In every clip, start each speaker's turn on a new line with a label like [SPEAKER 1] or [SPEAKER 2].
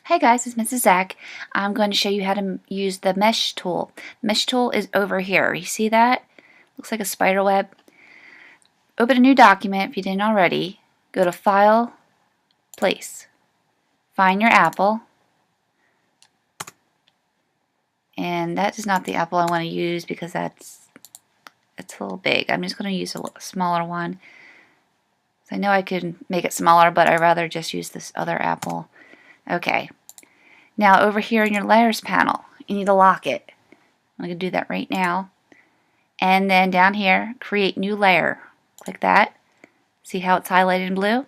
[SPEAKER 1] Hey guys, it's Mrs. Zach. I'm going to show you how to use the mesh tool. Mesh tool is over here. You see that? Looks like a spider web. Open a new document if you didn't already. Go to File, Place. Find your apple. And that is not the apple I want to use because it's a little big. I'm just going to use a smaller one. I know I could make it smaller, but I'd rather just use this other apple. Okay. Now over here in your layers panel, you need to lock it. I'm going to do that right now. And then down here, create new layer. Click that. See how it's highlighted in blue?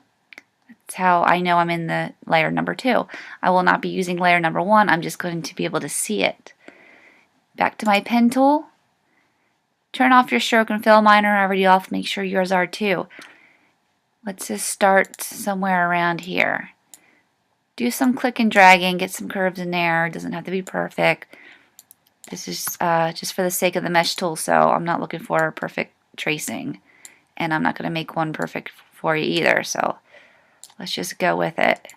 [SPEAKER 1] That's how I know I'm in the layer number 2. I will not be using layer number 1. I'm just going to be able to see it. Back to my pen tool. Turn off your stroke and fill. Mine are already off. Make sure yours are too. Let's just start somewhere around here. Do some click and dragging, get some curves in there. It doesn't have to be perfect. This is just for the sake of the mesh tool, so I'm not looking for perfect tracing. And I'm not going to make one perfect for you either, so let's just go with it.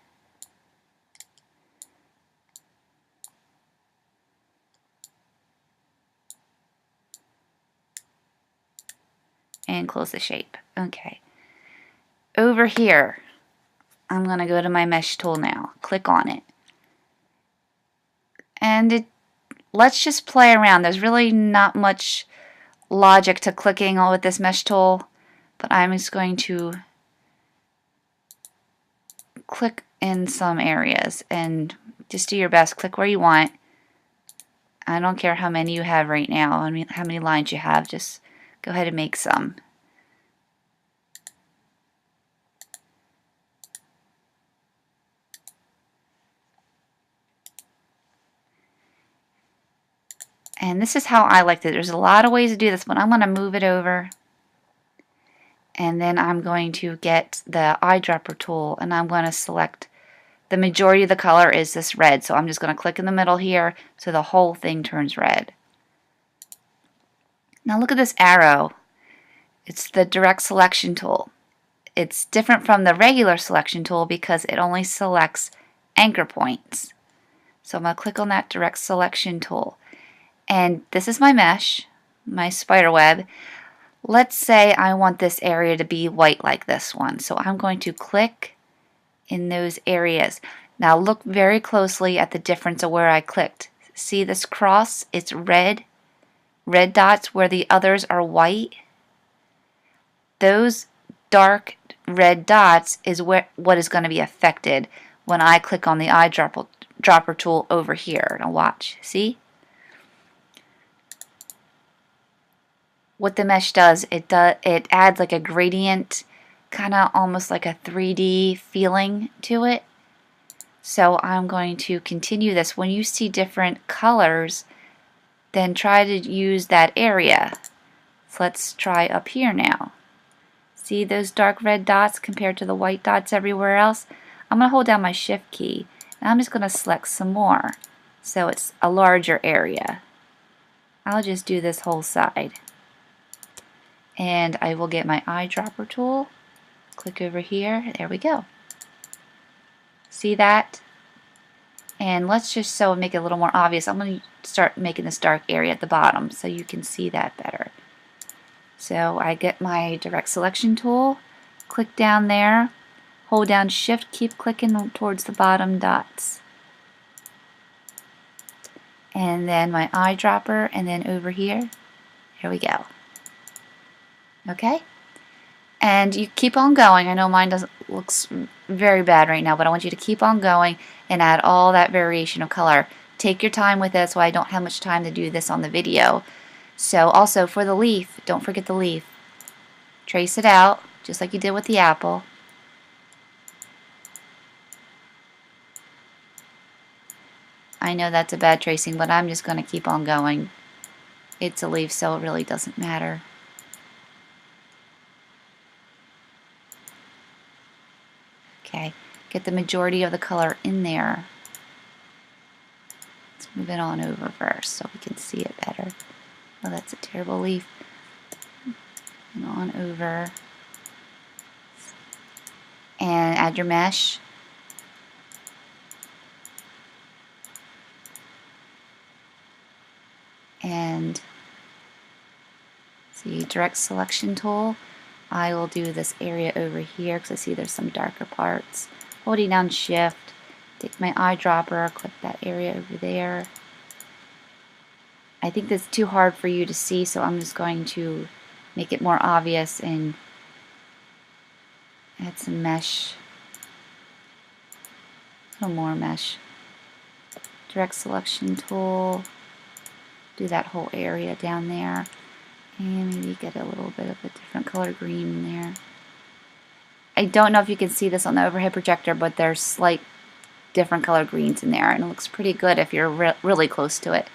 [SPEAKER 1] And close the shape. Okay. Over here, I'm going to go to my mesh tool now. Click on it. And let's just play around. There's really not much logic to clicking with this mesh tool, but I'm just going to click in some areas and just do your best. Click where you want. I don't care how many you have right now, I mean how many lines you have, just go ahead and make some. And this is how I like it. There's a lot of ways to do this, but I'm going to move it over. And then I'm going to get the eyedropper tool and I'm going to select the majority of the color is this red. So I'm just going to click in the middle here so the whole thing turns red. Now look at this arrow. It's the direct selection tool. It's different from the regular selection tool because it only selects anchor points. So I'm going to click on that direct selection tool. And this is my mesh, my spider web. Let's say I want this area to be white like this one. So I'm going to click in those areas. Now look very closely at the difference of where I clicked. See this cross? It's red. Red dots where the others are white. Those dark red dots is what is going to be affected when I click on the eyedropper tool over here. Now watch. See? What the mesh does, it adds like a gradient, kind of almost like a 3D feeling to it. So I'm going to continue this. When you see different colors, then try to use that area. So let's try up here now. See those dark red dots compared to the white dots everywhere else? I'm going to hold down my shift key and I'm just going to select some more so it's a larger area. I'll just do this whole side. And I will get my eyedropper tool, click over here, there we go. See that? And let's just make it a little more obvious. I'm going to start making this dark area at the bottom so you can see that better. So I get my direct selection tool, click down there, hold down shift, keep clicking towards the bottom dots. And then my eyedropper, and then over here, here we go. Okay? And you keep on going. I know mine looks very bad right now, but I want you to keep on going and add all that variation of color. Take your time with this, so I don't have much time to do this on the video. So also for the leaf, don't forget the leaf. Trace it out, just like you did with the apple. I know that's a bad tracing, but I'm just going to keep on going. It's a leaf, so it really doesn't matter. Okay, get the majority of the color in there. Let's move it on over first so we can see it better. Oh, that's a terrible leaf. And on over. And add your mesh. and see, direct selection tool. I will do this area over here because I see there's some darker parts. Holding down shift, take my eyedropper, click that area over there. I think that's too hard for you to see, so I'm just going to make it more obvious and add some mesh. A little more mesh. Direct selection tool. Do that whole area down there. And maybe get a little bit of a different color green in there. I don't know if you can see this on the overhead projector, but there's slight different color greens in there, and it looks pretty good if you're really close to it.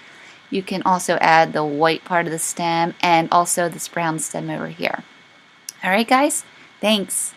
[SPEAKER 1] You can also add the white part of the stem and also this brown stem over here. Alright guys, thanks.